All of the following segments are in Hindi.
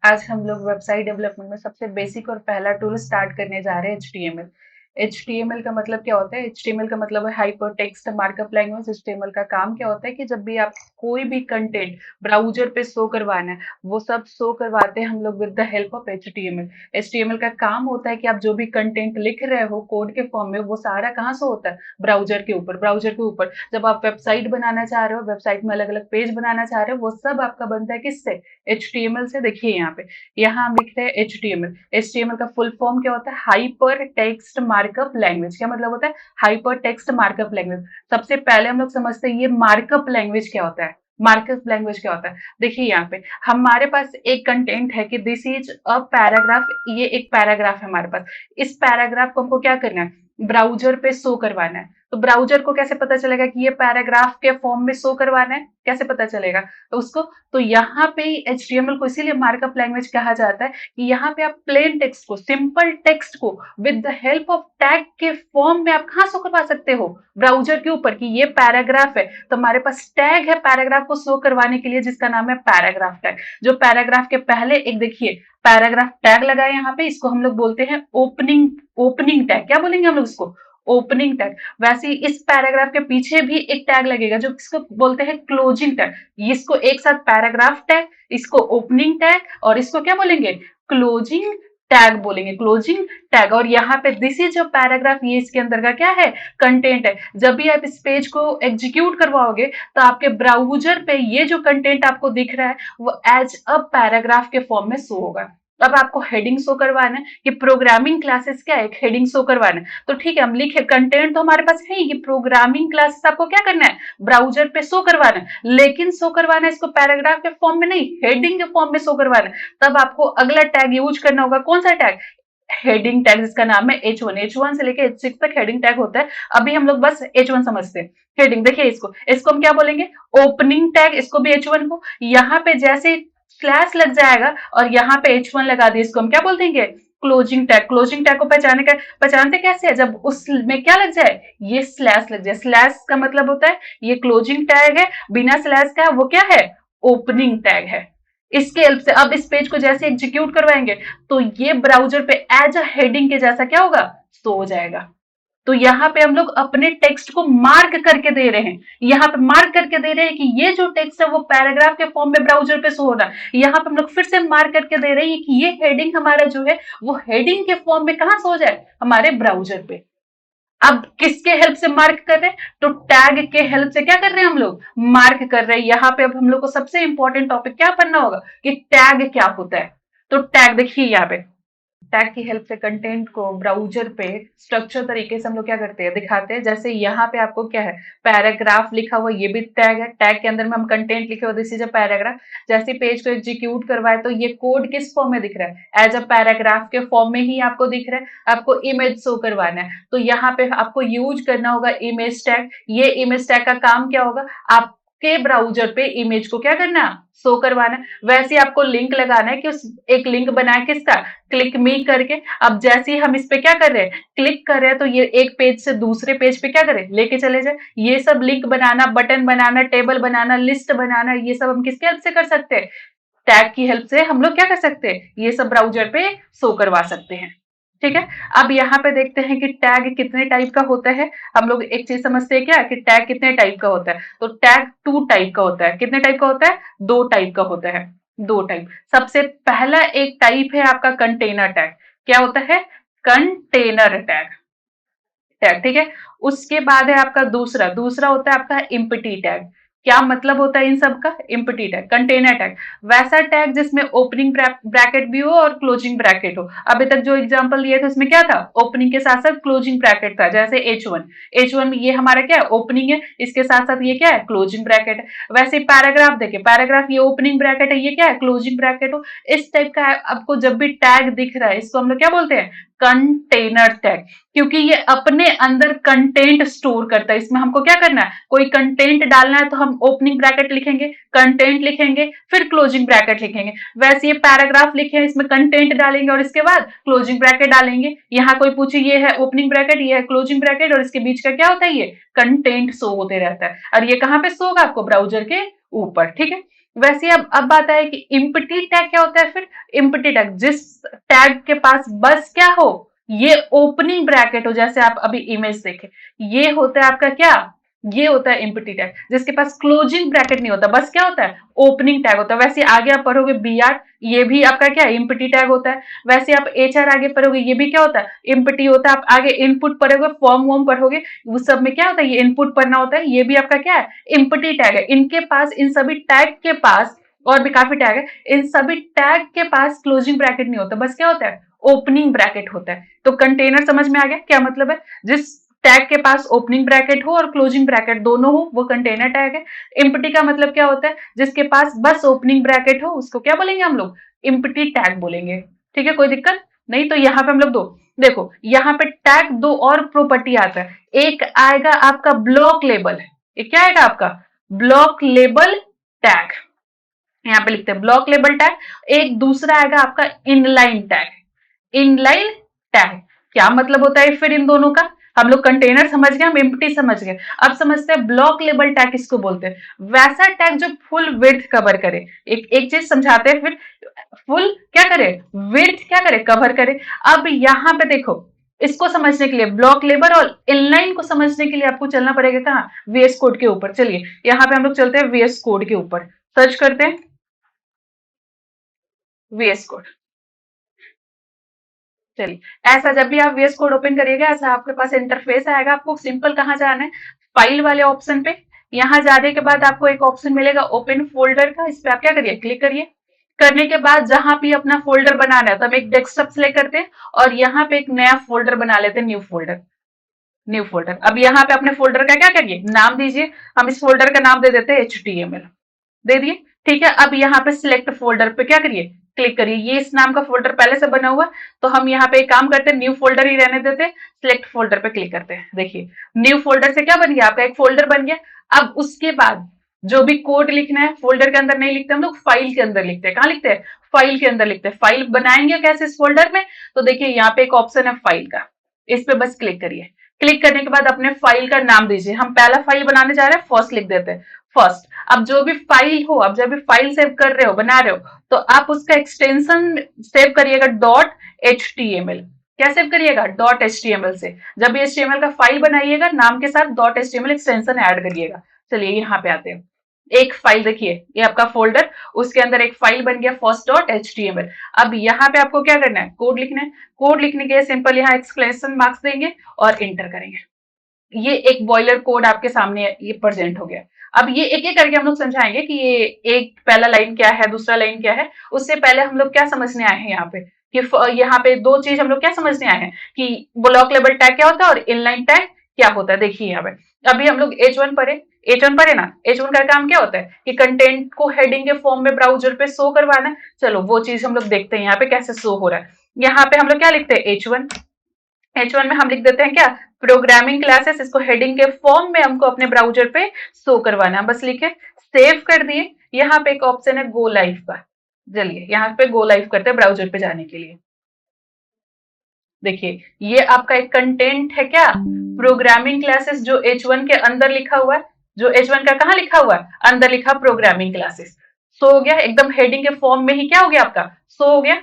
आज हम लोग वेबसाइट डेवलपमेंट में सबसे बेसिक और पहला टूल स्टार्ट करने जा रहे हैं HTML। HTML का मतलब क्या होता है? HTML का मतलब है hyper text markup language. HTML का काम क्या होता है कि जब भी आप कोई भी कंटेंट ब्राउजर पे शो करवाना है, वो सब शो करवाते हैं हम लोग with the help of HTML। HTML का काम होता है कि आप जो भी कंटेंट लिख रहे हो कोड के फॉर्म में, वो सारा कहाँ से होता है? ब्राउजर के ऊपर। ब्राउजर के ऊपर जब आप वेबसाइट बनाना चाह रहे हो, वेबसाइट में अलग अलग पेज बनाना चाह रहे हो, वो सब आपका बनता है किससे? HTML से। देखिए यहाँ हम लिख रहे हैं HTML। HTML का फुल फॉर्म क्या होता है? Hyper text markup language. क्या मतलब होता है? Hyper text markup language. सबसे पहले हम लोग समझते हैं ये मार्कअप लैंग्वेज क्या होता है। मार्कअप लैंग्वेज क्या होता है? देखिए यहाँ पे हमारे पास एक कंटेंट है कि दिस इज अ पैराग्राफ। ये एक पैराग्राफ है हमारे पास। इस पैराग्राफ को हमको क्या करना है? ब्राउजर पे शो करवाना है। तो ब्राउजर को कैसे पता चलेगा कि ये पैराग्राफ के फॉर्म में शो करवाना है? कैसे पता चलेगा? तो उसको तो यहाँ पे HTML को इसीलिए मार्कअप लैंग्वेज कहा जाता है कि यहाँ पे आप प्लेन टेक्स्ट को, सिंपल टेक्स्ट को with the help of tag के फॉर्म में आप कहाँ शो करवा सकते हो? ब्राउजर के ऊपर कि ये पैराग्राफ है, तो हमारे पास टैग है पैराग्राफ को शो करवाने के लिए, जिसका नाम है पैराग्राफ टैग। जो पैराग्राफ के पहले एक देखिए पैराग्राफ टैग लगा है यहाँ पे, इसको हम लोग बोलते हैं ओपनिंग। ओपनिंग टैग क्या बोलेंगे हम लोग इसको? Opening tag. वैसे ही इस पैराग्राफ के पीछे भी एक टैग लगेगा जो इसको बोलते हैं क्लोजिंग टैग। इसको एक साथ पैराग्राफ टैग, इसको ओपनिंग टैग और इसको क्या बोलेंगे? क्लोजिंग टैग बोलेंगे। Closing tag. और यहाँ पे दिस इज अ पैराग्राफ, ये इसके अंदर का क्या है? कंटेंट है। जब भी आप इस पेज को एग्जीक्यूट करवाओगे तो आपके ब्राउजर पे ये जो कंटेंट आपको दिख रहा है वो एज अ पैराग्राफ के फॉर्म में शो होगा। अब आपको हेडिंग शो करवाना है कि प्रोग्रामिंग क्लासेस क्या है, एक हेडिंग शो करवाना है। तो ठीक है, हम लिखे कंटेंट तो हमारे पास है ही कि प्रोग्रामिंग क्लासेस आपको क्या करना है? ब्राउजर पे शो करवाना है। लेकिन शो करवाना है इसको पैराग्राफ के फॉर्म में नहीं, हेडिंग के फॉर्म में शो करवाना है। तब आपको अगला टैग यूज करना होगा। कौन सा टैग? हेडिंग टैग, जिसका नाम है H1। H1 से लेके H6 तक हेडिंग टैग होता है। अभी हम लोग बस H1 समझते हैं। हेडिंग देखिए, इसको इसको हम क्या बोलेंगे? Opening tag. इसको भी H1 को यहाँ पे जैसे स्लैश लग जाएगा और यहाँ पे H1 लगा दिए, इसको हम क्या बोल देंगे? Closing tag. क्लोजिंग टैग को पहचानते कैसे है? जब उसमें क्या लग जाए? ये स्लैश लग जाए। स्लैश का मतलब होता है ये क्लोजिंग टैग है, बिना स्लैश का वो क्या है? ओपनिंग टैग है। इसके हेल्प से अब इस पेज को जैसे एग्जीक्यूट करवाएंगे तो ये ब्राउजर पे एज अ हेडिंग के जैसा क्या होगा? शो हो जाएगा। तो यहाँ पे हम लोग अपने टेक्स्ट को मार्क करके दे रहे हैं। यहाँ पे मार्क करके दे रहे हैं कि ये जो टेक्स्ट है वो पैराग्राफ के फॉर्म में ब्राउजर पे शो हो रहा है। यहाँ पे हम लोग फिर से मार्क करके दे रहे हैं कि ये हेडिंग हमारा जो है वो हेडिंग के फॉर्म में कहाँ शो हो जाए? हमारे ब्राउजर पे। अब किसके हेल्प से मार्क कर रहे हैं? तो टैग के हेल्प से क्या कर रहे हैं हम लोग? मार्क कर रहे हैं। यहाँ पे अब हम लोग को सबसे इंपॉर्टेंट टॉपिक क्या पढ़ना होगा कि टैग क्या होता है। तो टैग देखिए यहाँ पे टैग की हेल्प से कंटेंट को ब्राउजर पे स्ट्रक्चर तरीके से हम लोग क्या करते हैं? दिखाते हैं। जैसे यहाँ पे आपको क्या है? पैराग्राफ लिखा हुआ, ये भी टैग है। टैग के अंदर में हम कंटेंट लिखे हुए, दिस इज अ पैराग्राफ। जैसे पेज को एग्जीक्यूट करवाए तो ये कोड किस फॉर्म में दिख रहा है? एज अ पैराग्राफ के फॉर्म में ही आपको दिख रहा है। आपको इमेज शो करवाना है तो यहाँ पे आपको यूज करना होगा इमेज टैग। ये इमेज टैग का काम क्या होगा? आपके ब्राउजर पे इमेज को क्या करना? शो करवाना। वैसे आपको लिंक लगाना है कि उस एक लिंक बनाए किसका? क्लिक मी करके। अब जैसे ही हम इस पे क्या कर रहे हैं? क्लिक कर रहे हैं तो ये एक पेज से दूसरे पेज पे क्या करें? लेके चले जाए। ये सब लिंक बनाना, बटन बनाना, टेबल बनाना, लिस्ट बनाना, ये सब हम किसके हेल्प से कर सकते हैं? टैग की हेल्प से हम लोग क्या कर सकते हैं? ये सब ब्राउजर पे शो करवा सकते हैं। ठीक है। अब यहाँ पे देखते हैं कि टैग कितने टाइप का होता है। हम लोग एक चीज समझते हैं क्या कि टैग कितने टाइप का होता है। तो टैग 2 टाइप का होता है। कितने टाइप का होता है? 2 टाइप का होता है। 2 टाइप। सबसे पहला एक टाइप है आपका कंटेनर टैग। क्या होता है? Container tag. टैग ठीक है। उसके बाद है आपका दूसरा दूसरा होता है आपका इम्पटी टैग। क्या मतलब होता है इन सब का? इम्पटी टैग, कंटेनर टैग, वैसा टैग जिसमें ओपनिंग ब्रैकेट भी हो और क्लोजिंग ब्रैकेट हो। अभी तक जो एग्जांपल दिए थे उसमें क्या था? ओपनिंग के साथ साथ क्लोजिंग ब्रैकेट था। जैसे H1। H1 में ये हमारा क्या है? ओपनिंग है, इसके साथ साथ ये क्या है? क्लोजिंग ब्रैकेट है। वैसे पैराग्राफ देखिए, पैराग्राफ ये ओपनिंग ब्रैकेट है, ये क्या है? क्लोजिंग ब्रैकेट हो। इस टाइप का आपको जब भी टैग दिख रहा है इसको हम लोग क्या बोलते हैं? Container tag. क्योंकि ये अपने अंदर कंटेंट स्टोर करता है। इसमें हमको क्या करना है? कोई कंटेंट डालना है तो हम ओपनिंग ब्रैकेट लिखेंगे, कंटेंट लिखेंगे, फिर क्लोजिंग ब्रैकेट लिखेंगे। वैसे ये पैराग्राफ लिखे हैं, इसमें कंटेंट डालेंगे और इसके बाद क्लोजिंग ब्रैकेट डालेंगे। यहाँ कोई पूछे ये है ओपनिंग ब्रैकेट, ये है क्लोजिंग ब्रैकेट और इसके बीच का क्या होता है? ये कंटेंट शो होते रहता है। और ये कहाँ पे शो होगा? आपको ब्राउजर के ऊपर। ठीक है। वैसे अब बात है कि इम्पटी टैग क्या होता है फिर। इम्पटी टैग जिस टैग के पास बस क्या हो, ये ओपनिंग ब्रैकेट हो, जैसे आप अभी इमेज देखे, ये होता है आपका क्या, ये होता है इम्पटी टैग। जिसके पास क्लोजिंग ब्रैकेट नहीं होता, बस क्या होता है, ओपनिंग टैग होता है। वैसे आगे आप पढ़ोगे बी आर, ये भी आपका क्या है, इम्पटी टैग होता है। वैसे आप एच आर आगे पढ़ोगे, ये भी क्या होता है, इम्पटी होता है। आप आगे इनपुट पढ़ोगे, फॉर्म वॉर्म पढ़ोगे, उस सब में क्या होता है, ये इनपुट पढ़ना होता है, ये भी आपका क्या है, इम्पटी टैग है। इनके पास, इन सभी टैग के पास, और भी काफी टैग है, इन सभी टैग के पास क्लोजिंग ब्रैकेट नहीं होता, बस क्या होता है, ओपनिंग ब्रैकेट होता है। तो कंटेनर समझ में आ गया क्या मतलब है, जिस टैग के पास ओपनिंग ब्रैकेट हो और क्लोजिंग ब्रैकेट दोनों हो, वो कंटेनर टैग है। इम्पटी का मतलब क्या होता है, जिसके पास बस ओपनिंग ब्रैकेट हो, उसको क्या बोलेंगे हम लोग, इम्पटी टैग बोलेंगे। ठीक है, कोई दिक्कत नहीं। तो यहाँ पे हम लोग दो, देखो यहाँ पे टैग दो और प्रॉपर्टी आता है। एक आएगा आपका ब्लॉक लेबल, ये क्या आएगा आपका, ब्लॉक लेबल टैग, यहाँ पे लिखते हैं ब्लॉक लेबल टैग। एक दूसरा आएगा आपका इनलाइन टैग, इनलाइन टैग। क्या मतलब होता है फिर इन दोनों का, हम लोग कंटेनर समझ गए, हम एम्प्टी समझ गए, अब समझते हैं ब्लॉक लेबल टैग किसको बोलते हैं। वैसा टैग जो फुल विड्थ कवर करे। एक एक चीज समझाते हैं फिर, फुल क्या करे, विड्थ क्या करे, कवर करे। अब यहाँ पे देखो, इसको समझने के लिए ब्लॉक लेबल और इनलाइन को समझने के लिए आपको चलना पड़ेगा कहाँ, वीएस कोड के ऊपर। चलिए यहाँ पे हम लोग चलते हैं वीएस कोड के ऊपर, सर्च करते हैं वीएस कोड। चलिए, ऐसा जब भी आप वीएस कोड ओपन करिएगा, ऐसा आपके पास इंटरफेस आएगा। आपको सिंपल कहाँ जाना है, फाइल वाले ऑप्शन पे। यहाँ जाने के बाद आपको एक ऑप्शन मिलेगा ओपन फोल्डर का, इस पे आप क्या करिए, क्लिक करिए। करने के बाद जहां भी अपना फोल्डर बनाना है, तो हम एक डेस्कटॉप सेलेक्ट करते हैं और यहाँ पे एक नया फोल्डर बना लेते हैं, न्यू फोल्डर। न्यू फोल्डर, अब यहाँ पे अपने फोल्डर का क्या करिए, नाम दीजिए। हम इस फोल्डर का नाम दे देते हैं HTML, दे दिए। ठीक है, अब यहाँ पे सिलेक्ट फोल्डर पे क्या करिए, क्लिक करिए। ये इस नाम का फोल्डर पहले से बना हुआ, तो हम यहाँ पे एक काम करते हैं, न्यू फोल्डर ही रहने देते, सिलेक्ट फोल्डर पे क्लिक करते हैं। देखिए न्यू फोल्डर से क्या बन गया, आपका एक फोल्डर बन गया। अब उसके बाद जो भी कोड लिखना है, फोल्डर के अंदर नहीं लिखते हम लोग, फाइल के अंदर लिखते हैं। कहाँ लिखते हैं, फाइल के अंदर लिखते हैं। फाइल बनाएंगे कैसे इस फोल्डर में, तो देखिए यहाँ पे एक ऑप्शन है फाइल का, इस पे बस क्लिक करिए। क्लिक करने के बाद अपने फाइल का नाम दीजिए। हम पहला फाइल बनाने जा रहे हैं, फर्स्ट लिख देते हैं, फर्स्ट। अब जो भी फाइल हो, आप जब भी फाइल सेव कर रहे हो, बना रहे हो, तो आप उसका एक्सटेंशन सेव करिएगा .html। क्या सेव करिएगा, .html से। जब भी HTML का फाइल बनाइएगा, नाम के साथ .html एक्सटेंशन ऐड करिएगा। चलिए यहाँ पे आते हैं, एक फाइल देखिए, ये आपका फोल्डर, उसके अंदर एक फाइल बन गया first.html। अब यहाँ पे आपको क्या करना है, कोड लिखना है। कोड लिखने के लिए सिंपल यहाँ एक्सक्लेमेशन मार्क्स देंगे और इंटर करेंगे। ये एक बॉयलर कोड आपके सामने ये प्रेजेंट हो गया। अब ये एक एक करके हम लोग समझाएंगे कि ये एक पहला लाइन क्या है, दूसरा लाइन क्या है। उससे पहले हम लोग क्या समझने आए हैं यहाँ पे, कि यहाँ पे दो चीज हम लोग क्या समझने आए हैं, कि ब्लॉक लेवल टैग क्या होता है और इनलाइन टैग क्या होता है। देखिए यहाँ पे अभी हम लोग H1 पढ़े, H1 पढ़े ना। H1 का काम क्या होता है कि कंटेंट को हेडिंग के फॉर्म में ब्राउजर पे शो करवाना है। चलो वो चीज हम लोग देखते हैं यहाँ पे कैसे शो हो रहा है। यहाँ पे हम लोग क्या लिखते हैं, H1 में हम लिख देते हैं क्या, प्रोग्रामिंग क्लासेस। इसको हेडिंग के फॉर्म में हमको अपने ब्राउजर पे शो करवाना है, बस लिखे, सेव कर दिए। यहाँ पे एक ऑप्शन है गो लाइव का, चलिए यहाँ पे गो लाइव करते हैं ब्राउजर पे जाने के लिए। देखिए ये आपका एक कंटेंट है क्या, प्रोग्रामिंग क्लासेस, जो H1 के अंदर लिखा हुआ है। जो H1 का कहाँ लिखा हुआ है, अंदर लिखा प्रोग्रामिंग क्लासेस। शो हो गया एकदम हेडिंग के फॉर्म में ही, क्या हो गया आपका, शो हो गया।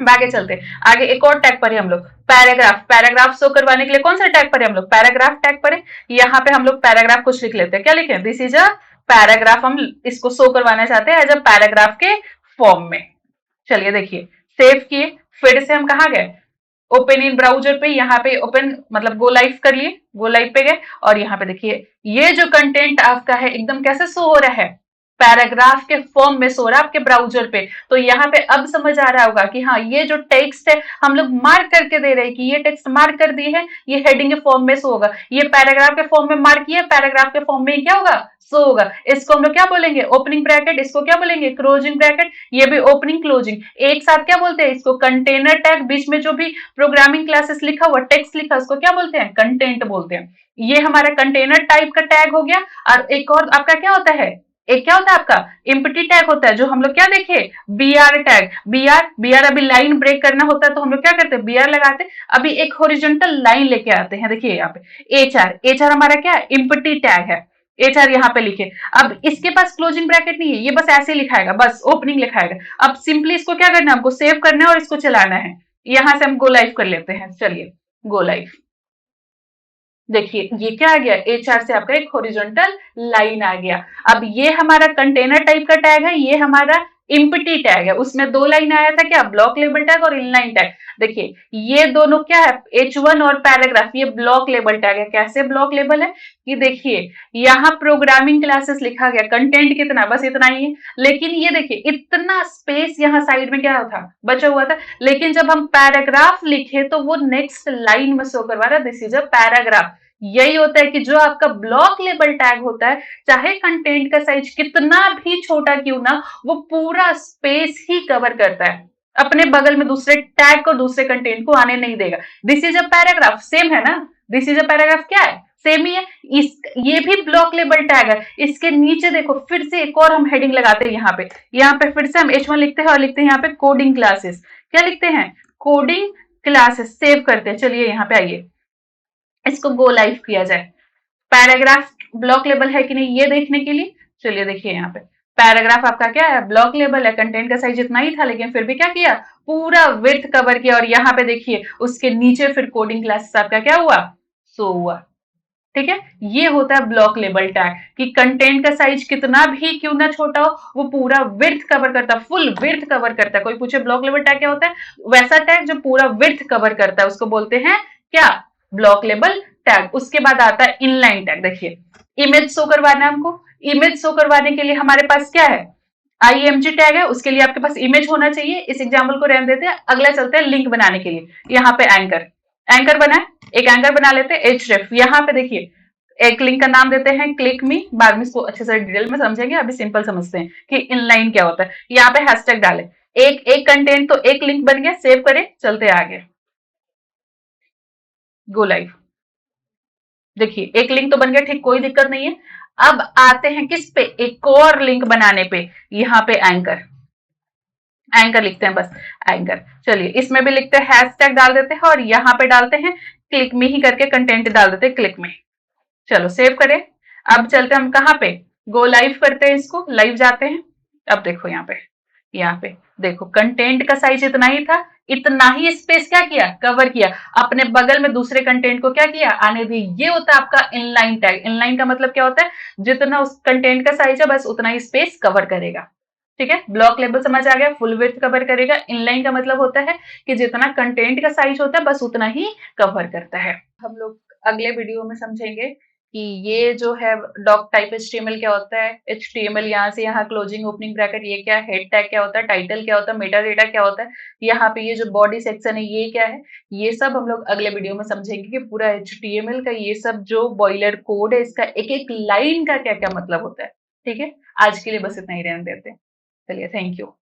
आगे चलते, आगे एक और टैग पर हम लोग पैराग्राफ। पैराग्राफ शो करवाने के लिए कौन सा टैग पर हम लोग, पैराग्राफ टैग पर। यहाँ पे हम लोग पैराग्राफ कुछ लिख लेते हैं, क्या लिखे, दिस इज अ पैराग्राफ। हम इसको शो करवाना चाहते हैं एज अ पैराग्राफ के फॉर्म में। चलिए देखिए, सेव किए, फिर से हम कहाँ गए, ओपन इन ब्राउजर पे। यहाँ पे ओपन मतलब गो लाइव कर लिए, गो लाइव पे गए और यहाँ पे देखिए ये जो कंटेंट आपका है एकदम कैसे शो हो रहा है, पैराग्राफ के फॉर्म में शो रहा है आपके ब्राउजर पे। तो यहाँ पे अब समझ आ रहा होगा कि हाँ ये जो टेक्स्ट है हम लोग मार्क करके दे रहे हैं, कि ये टेक्स्ट मार्क कर दी है, ये हेडिंग के फॉर्म में शो होगा। ये पैराग्राफ के फॉर्म में मार्क किया, पैराग्राफ के फॉर्म में क्या होगा, शो होगा। इसको हम लोग क्या बोलेंगे, ओपनिंग ब्रैकेट। इसको क्या बोलेंगे, क्लोजिंग ब्रैकेट। ये भी ओपनिंग क्लोजिंग एक साथ क्या बोलते हैं इसको, कंटेनर टैग। बीच में जो भी प्रोग्रामिंग क्लासेस लिखा हुआ, टेक्स्ट लिखा, उसको क्या बोलते हैं, कंटेंट बोलते हैं। ये हमारा कंटेनर टाइप का टैग हो गया। और एक और आपका क्या होता है, एक क्या होता है आपका इम्पटी टैग होता है, जो हम लोग क्या देखे, बीआर टैग। बीआर अभी लाइन ब्रेक करना होता है तो हम लोग क्या करते हैं, बीआर लगाते हैं। अभी एक हॉरिजॉन्टल लाइन लेके आते हैं, देखिए यहाँ पे एचआर। एचआर हमारा क्या है, इम्पटी टैग है। HR यहाँ पे लिखे। अब इसके पास क्लोजिंग ब्रैकेट नहीं है, ये बस ऐसे लिखाएगा, बस ओपनिंग लिखाएगा। अब सिंपली इसको क्या करना है, हमको सेव करना है और इसको चलाना है। यहां से हम गो लाइव कर लेते हैं, चलिए गो लाइव। देखिए ये क्या आ गया, HR से आपका एक हॉरिजॉन्टल लाइन आ गया। अब ये हमारा कंटेनर टाइप का टैग है, ये हमारा इम्पटी टैग है। उसमें दो लाइन आया था क्या, ब्लॉक लेबल टैग और इनलाइन टैग। देखिए ये दोनों क्या है, H1 और पैराग्राफ, ये ब्लॉक लेबल टैग है। कैसे ब्लॉक लेबल है कि देखिए यहाँ प्रोग्रामिंग क्लासेस लिखा गया, कंटेंट कितना, बस इतना ही है। लेकिन ये देखिए इतना स्पेस यहाँ साइड में क्या था, बचा हुआ था। लेकिन जब हम पैराग्राफ लिखे तो वो नेक्स्ट लाइन में शो करवा रहा, दिस इज अ पैराग्राफ। यही होता है कि जो आपका ब्लॉक लेबल टैग होता है, चाहे कंटेंट का साइज कितना भी छोटा क्यों ना, वो पूरा स्पेस ही कवर करता है। अपने बगल में दूसरे टैग को, दूसरे कंटेंट को आने नहीं देगा। This is a paragraph, same है ना, दिस इज अ पैराग्राफ क्या है, सेम ही है। ये भी ब्लॉक लेबल टैग है। इसके नीचे देखो फिर से एक और हम हेडिंग लगाते हैं यहाँ पे फिर से हम H1 लिखते हैं और लिखते हैं यहाँ पे कोडिंग क्लासेस। क्या लिखते हैं, कोडिंग क्लासेस। सेव करते हैं, चलिए यहाँ पे आइए, इसको गो लाइव किया जाए। पैराग्राफ ब्लॉक लेबल है कि नहीं ये देखने के लिए, चलिए देखिए यहाँ पे पैराग्राफ आपका क्या है, ब्लॉक लेबल है। कंटेंट का साइज इतना ही था, लेकिन फिर भी क्या किया, पूरा विड्थ कवर किया। और यहाँ पे देखिए उसके नीचे फिर कोडिंग क्लासेस आपका क्या हुआ, शो हुआ। ठीक है, ये होता है ब्लॉक लेबल टैग कि कंटेंट का साइज कितना भी क्यों ना छोटा हो, वो पूरा विड्थ कवर करता है, फुल विड्थ कवर करता है। कोई पूछे ब्लॉक लेबल टैग क्या होता है, वैसा टैग जो पूरा विड्थ कवर करता है उसको बोलते हैं क्या, ब्लॉक लेबल टैग। उसके बाद आता है इनलाइन टैग। देखिए इमेज शो करवाना है हमको, इमेज शो करवाने के लिए हमारे पास क्या है, IMG टैग है। उसके लिए आपके पास इमेज होना चाहिए। इस एग्जाम्पल को रहने देते हैं, अगला चलते हैं लिंक बनाने के लिए। यहाँ पे एंकर, एंकर बना है, एक एंकर बना लेते हैं href। यहाँ पे देखिए एक लिंक का नाम देते हैं क्लिक मी, बाद में इसको अच्छे से डिटेल में समझेंगे, अभी सिंपल समझते हैं कि इनलाइन क्या होता है। यहाँ पे हैशटैग डाले, एक एक कंटेंट तो एक लिंक बन गया, सेव करें, चलते आगे, गो लाइव। देखिए एक लिंक तो बन गया, ठीक, कोई दिक्कत नहीं है। अब आते हैं किस पे, एक और लिंक बनाने पे। यहाँ पे एंकर, एंकर लिखते हैं बस, एंकर। चलिए इसमें भी लिखते हैं हैशटैग डाल देते हैं और यहाँ पे डालते हैं क्लिक में ही करके कंटेंट डाल देते हैं क्लिक में। चलो सेव करें। अब चलते हैं हम कहाँ पे, गो लाइव करते हैं, इसको लाइव जाते हैं। अब देखो यहाँ पे देखो कंटेंट का साइज इतना ही था, इतना ही स्पेस क्या किया, कवर किया। अपने बगल में दूसरे कंटेंट को क्या किया, आने दी। ये होता है आपका इनलाइन टैग। इनलाइन का मतलब क्या होता है, जितना उस कंटेंट का साइज है बस उतना ही स्पेस कवर करेगा। ठीक है, ब्लॉक लेबल समझ आ गया, फुल विड्थ कवर करेगा। इनलाइन का मतलब होता है कि जितना कंटेंट का साइज होता है बस उतना ही कवर करता है। हम लोग अगले वीडियो में समझेंगे कि ये जो है डॉक टाइप HTML क्या होता है, HTML यहाँ से यहाँ क्लोजिंग ओपनिंग ब्रैकेट ये क्या है, हेड टैग क्या होता है, टाइटल क्या होता है, मेटा डेटा क्या होता है, यहाँ पे ये जो बॉडी सेक्शन है ये क्या है। ये सब हम लोग अगले वीडियो में समझेंगे कि पूरा HTML का ये सब जो बॉयलर कोड है, इसका एक एक लाइन का क्या क्या मतलब होता है। ठीक है, आज के लिए बस इतना ही रहने देते हैं। चलिए, थैंक यू।